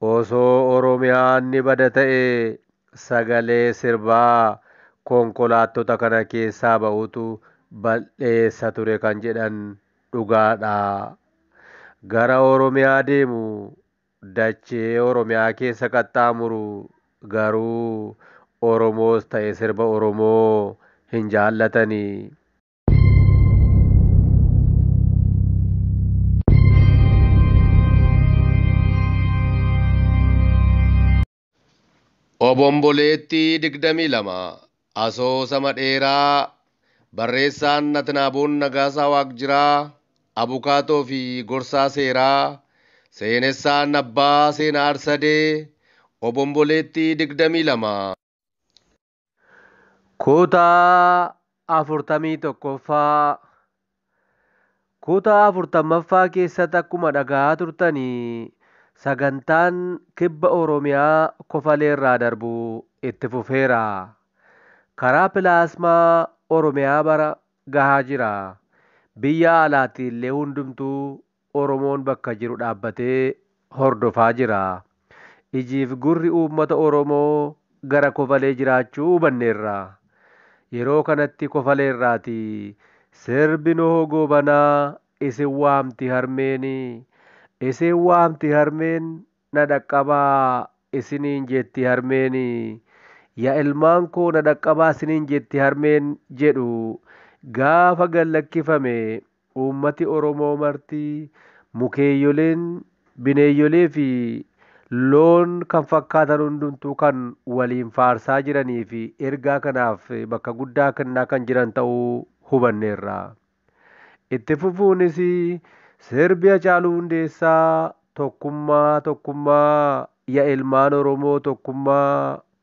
Osoo Oromiyaan ni bada ta'ee sagalee sirbaa konkolaattota kana keessaa ba'utu bal'eessa ture kan jedhan dhugaadha. Gara Oromiyaa deemu dachee Oromiyaa keessa qaxxaamuru garuu Oromoos ta'e sirba Oromoo hin jaallatanii. Obomboleettii 22 Asoosama dheeraa barreessaan Natnaaboon Nagaasaa Waaqjiraa Abukaatoo fi Gorsaa Seeraa Seenessaan Abbaa Seenaa Arsadee Obomboleettii 22 Kutaa 41ffaa Kutaa 40ffaa keessatti akkuma dhaga'aa turtanii sagantaan kibba Oromiyaa Kofalee irraa darbu itti fufeera. Karaa pilaasmaa Oromiyaa bara gahaa jira. Biyya alaatti illee hundumtuu Oromoon bakka jiru dhaabbatee hordofaa jira. Ijiif gurri uummata Oromoo gara Kofalee jiraachuu hubanneerra. Yeroo kanatti Kofalee irraati sirbi Nohoo Goobanaa isin waamti harmeeni. Isin waamti harmeen na dhaqqabaa isiniin jetti harmeeni. Yaa ilmaan koo na dhaqqabaa isiniin jetti harmeen jedhu gaafa gallakkifame uummati Oromoo marti mukeeyyoleen bineeyyolee fi loon kan fakkaatan hundumtuu kan waliin faarsaa jiranii fi ergaa kanaaf bakka guddaa kennaa kan jiran ta'uu hubanneerra. Itti fufuunis sirbi Hacaaluu Hundeessaa tokkummaa yaa ilmaan Oromoo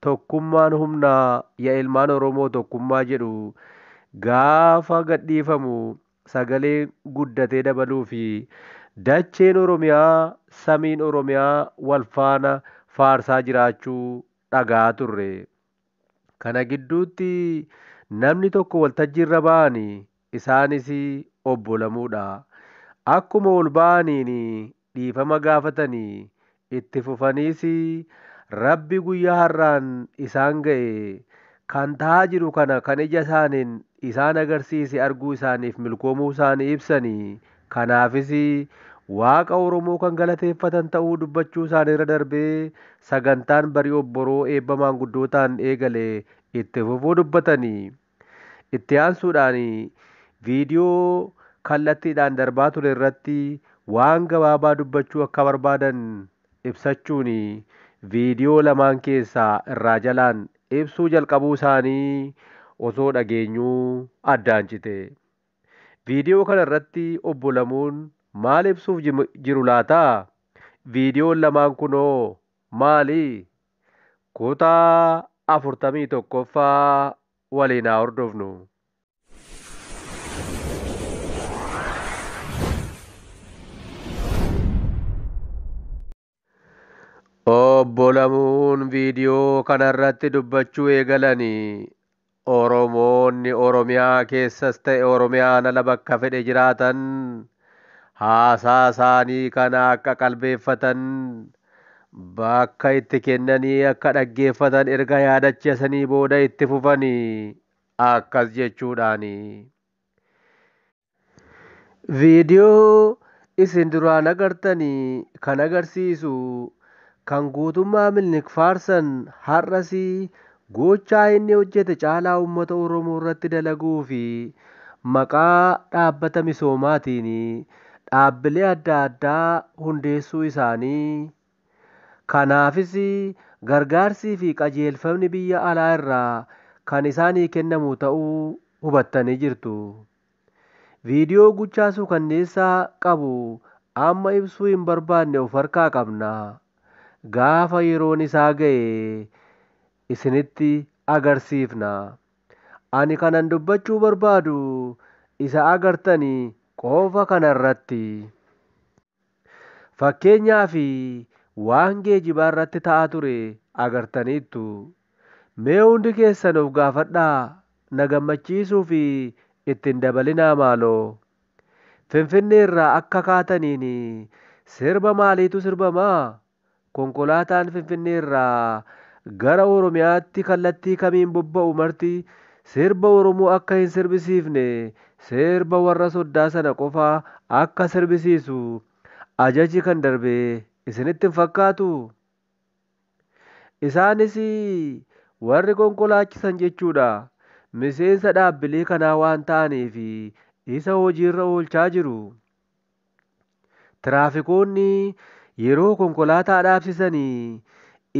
tokkummaan humnaa yaa ilmaan Oromoo tokkummaa jedhu gaafa gadhiifamu sagalee guddatee dabaluu fi dacheen Oromiyaa samiin Oromiyaa wal faana faarsaa jiraachuu dhagaa turre. Kana gidduutti namni tokko waltajjii irra ba'anii isaanis obbolamuudha. Akkuma ol ba'aniin dhiifama gaafatanii itti fufaniis Rabbi guyyaa har'aan isaan ga'e kan ta'aa jiru kana kan ija isaaniin isaan agarsiise arguu isaaniif milkoomuu isaanii ibsanii kanaafis Waaqa Oromoo kan galateeffatan ta'uu dubbachuu isaanii irra darbee sagantaan barii obboroo eebba maanguddootaan eegale itti fufuu dubbatanii. Itti aansuudhaan viidiyoo kallattiidhaan darbaa ture irratti waan gabaabaa dubbachuu akka barbaadan ibsachuun viidiyoo lamaan keessaa irraa jalaan ibsuu jalqabuu isaanii osoo dhageenyuu addaan cite. Viidiyoo kana irratti obbolamuun maal ibsuuf jiru laata? Viidiyoon lamaan kunoo maali? Kutaa 41ffaa waliin haa hordofnu. Obbolamuun viidiyoo kanarratti dubbachuu eegalanii Oromoonni Oromiyaa keessas ta'e Oromiyaan ala bakka fedhe jiraatan haasaa isaanii kana akka qalbeeffatan bakka itti kennanii akka dhaggeeffatan erga yaadachiisanii booda itti fufanii akkas jechuudhaani. Viidiyoo isin duraan agartanii kan agarsiisu kan guutummaa Minilik faarsan har'as gochaa inni hojjete caalaa uummata Oromoo irratti dalaguu fi maqaa dhaabbata misoomaatiin dhaabbilee adda addaa hundeessuu isaanii. Kanaafis gargaarsii fi qajeelfamni biyya alaa irraa kan isaanii kennamu ta'uu hubattanii jirtu. Viidiyoo guchaasuu kanneessaa qabu amma ibsuu hin barbaanne of harkaa qabna. Gaafa yeroon isaa ga'e isinitti agarsiifna. Ani kanan dubbachuu barbaadu isa agartanii qofa kanarratti. Fakkeenyaaf waan geejibaa irratti ta'aa ture agartaniittu. Mee hundi keessan of gaafadhaa na gammachiisuu fi ittiin dabalinaa maaloo. Finfinnee irraa akka kaataniin sirba maaliitu sirbamaa? konkolaataan Finfinnee irraa gara Oromiyaatti kallattii kamiin bobba'u marti sirba Oromoo akka hin sirbisiifne sirba warra soddaa sana qofaa akka sirbisiisu ajaji kan darbe isinitti hin fakkaatu? Isaanis warri konkolaachisan jechuudha. Miseensa dhaabbilee kanaa waan ta'aniif isa hojiirra oolchaa jiru. Tiraafikoonni yeroo konkolaataa dhaabsisanii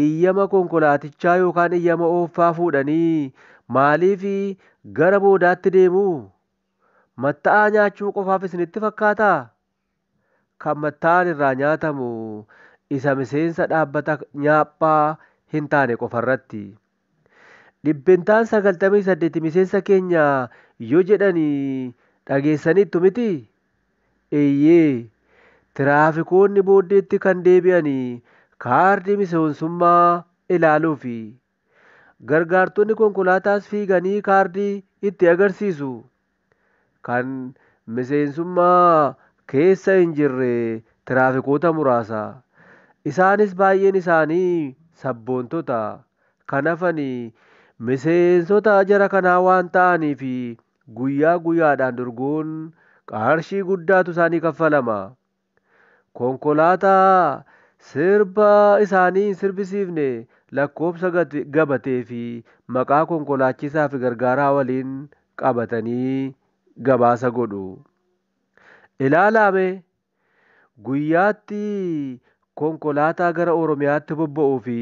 iyyama konkolaatichaa yookaan iyyama ooffaa fuudhanii maaliif gara boodaatti deemu? Matta'aa nyaachuu qofaaf isinitti fakkaataa? Kan matta'aan irraa nyaatamu isa miseensa dhaabbata nyaaphaa hin taane qofarratti. Dhibbentaan 98 miseensa keenya yoo jedhanii dhageessaniittu miti? Eeyyee. Tiraafikoonni booddeetti kan deebi'anii kaardii miseensummaa ilaaluufi. Gargaartonni konkolaataas fiiganii kaardii itti agarsiisu. Kan miseensummaa keessa hin jirre tiraafikoota muraasa. Isaanis baay'een isaanii sabboontota. Kan hafanii miseensota jara kanaa waan ta'aniif guyyaa guyyaadhaan dorgoon qarshii guddaatu isaanii kaffalama. Konkolaataa sirba isaanii hin sirbisiifne lakkoofsa gabatee fi maqaa konkolaachisaa fi gargaaraa waliin qabatanii gabaasa godhu. Ilaalaame guyyaatti konkolaataa gara Oromiyaatti bobba'uu fi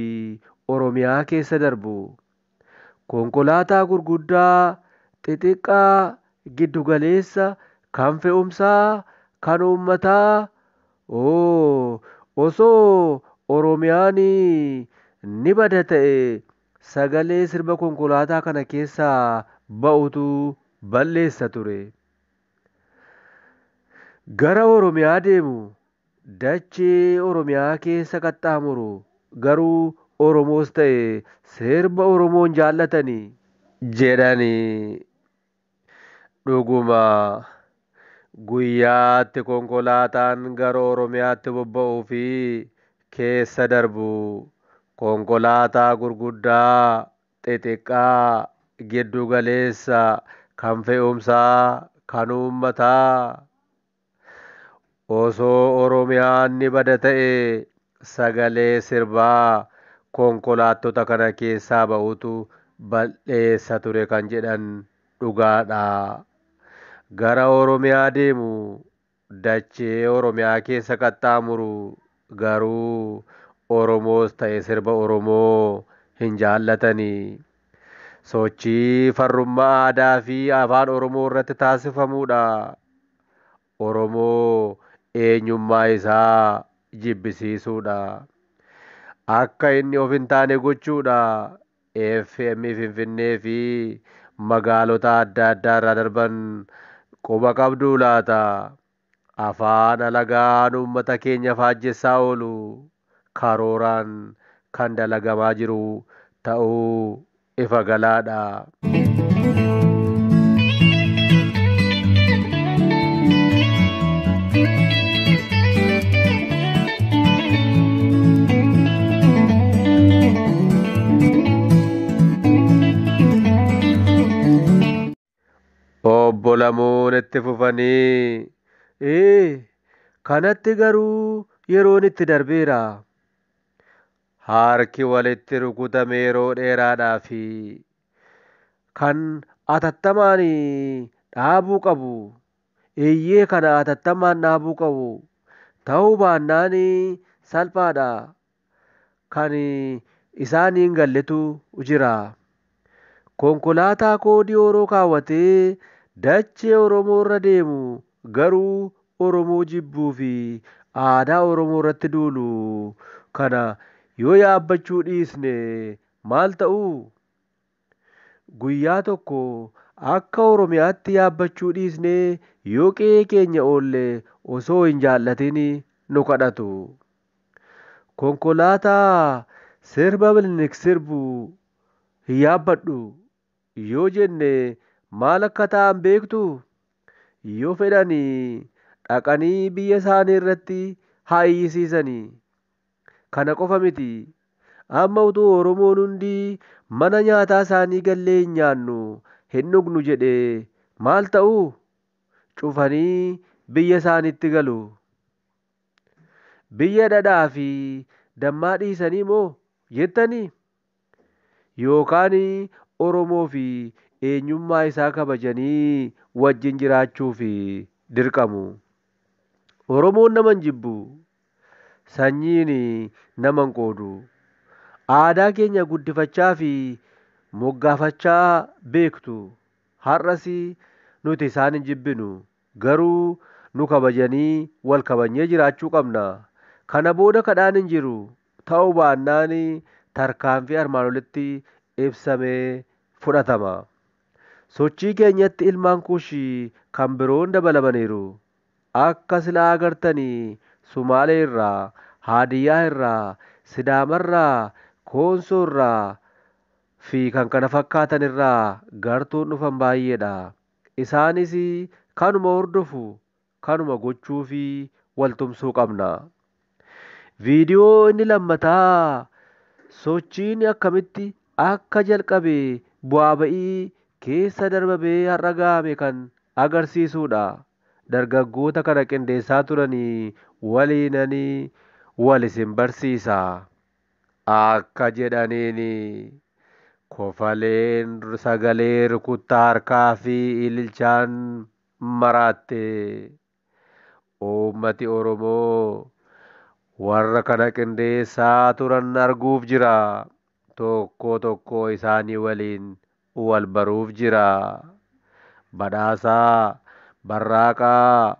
Oromiyaa keessa darbu. Konkolaataa gurguddaa, xixiqqaa, giddugaleessa, kan fe'umsaa, kan uummataa. Osoo Oromiyaan ni bada ta'e sagalee sirba konkolaataa kana keessaa ba'utu balleessa ture. Gara Oromiyaa deemu dachee Oromiyaa keessa qaxxaamuru garuu Oromoos ta'e sirba Oromoon jaallatanii jedhanii dhuguma. Guyyaatti konkolaataan gara Oromiyaatti bobba'uu fi keessa darbu konkolaataa gurguddaa, xixiqqaa, giddugaleessa, kan fe'umsaa, kan uummataa. Osoo Oromiyaan ni bada ta'e sagalee sirbaa konkolaattota kana keessaa ba'utu balleessa ture kan jedhan dhugaadha. Gara Oromiyaa deemu dachee Oromiyaa keessa qaxxaamuru garuu Oromoos ta'e sirba Oromoo hin jaallatanii. Sochii farrummaa aadaa fi afaan Oromoo irratti taasifamuudha. Oromoo eenyummaa isaa jibbisiisuudha. Akka inni of hin taane gochuudha. FM Finfinnee fi magaalota adda addaa irraa darban quba qabduu laata? Afaan alagaan uummata keenya faajjessaa oolu karooraan kan dalagamaa jiru ta'uu ifa galaadha. Obbo Lamuun itti fufanii kanatti garuu yeroon itti darbeera. Harki walitti rukutame yeroo dheeraadhaa fi kan atattamaan dhaabuu qabu. Eeyyee kana atattamaan dhaabuu qabu. Ta'uu baannaan salphaadha. Kan isaaniin galletu jira. Konkolaataa koodii Oroo kaawwatee dachee Oromoo irra deemu garuu Oromoo jibbuu fi aadaa Oromoo irratti duulu kana yoo yaabbachuu dhiisne maal ta'u? Guyyaa tokko akka Oromiyaatti yaabbachuu dhiisnee yoo qe'ee keenya oolle osoo hin jaallatin nu kadhatu. Konkolaataa sirba Minilik sirbu hin yaabbadhu yoo jenne maal akka ta'an beektu? Yoo fedhanii dhaqanii biyya isaanii irratti haa iyyisiisanii. Kana qofa miti. Amma utuu Oromoon hundi mana nyaataa isaanii gallee hin nyaannu hin dhugnu jedhee maal ta'u? Cufanii biyya isaaniitti galu. Biyya dhadhaa fi dammaa dhiisanii moo jettanii? Yookaan Oromoo fi eenyummaa isaa kabajanii wajjin jiraachuuf dirqamu. Oromoon nama hin jibbu. Sanyiin nama hin qoodu. Aadaa keenya guddifachaa fi moggaafachaa beektu. Har'as nuti isaan hin jibbinu. Garuu nu kabajanii wal kabajnee jiraachuu qabna. Kana booda kadhaan hin jiru. Ta'uu baannaan tarkaanfii armaan olitti ibsamee fudhatama. Sochii keenyatti ilmaan kuushii kan biroon dabalamaniiru. Akka silaa agartanii Sumaalee irraa, Haadiyyaa irraa, Sidaamarraa, Koonsoo irraa fi kan kana fakkaatan irraa gartuun dhufan baay'eedha. Isaanis kanuma hordofu, kanuma gochuu fi waltumsuu qabna. Viidiyoo inni lammataa sochiin akkamitti akka jalqabe bu'aa ba'ii keessa darbamee har'a ga'ame kan agarsiisudha. Dargaggoota kana qindeessaa turanii waliinanii wal isin barsiisa. Akka jedhaniin kofaleen sagalee rukuttaa harkaa fi ililchaan maraatte. Uummati Oromoo warra kana qindeessaa turan arguuf jira. Tokko tokko isaanii waliin wal baruuf jira. Badhaasaa, Barraaqaa,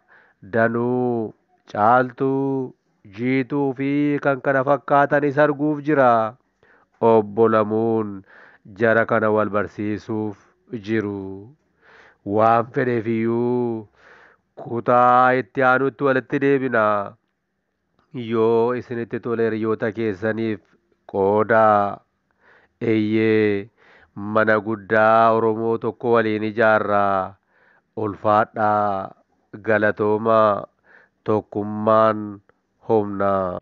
Danuu, Caaltuu, Jiituu fi kan kana fakkaatanis arguuf jira. Obbo Lamuun jara kana wal barsiisuuf jiru. Waan fedheefiyyuu kutaa itti aanutti walitti deebina. Yoo isinitti tole hiriyoota keessaniif qoodaa. Eeyyee mana guddaa Oromoo tokko waliin ijaarraa. Ulfaadhaa galatoomaa tokkummaan humnaa.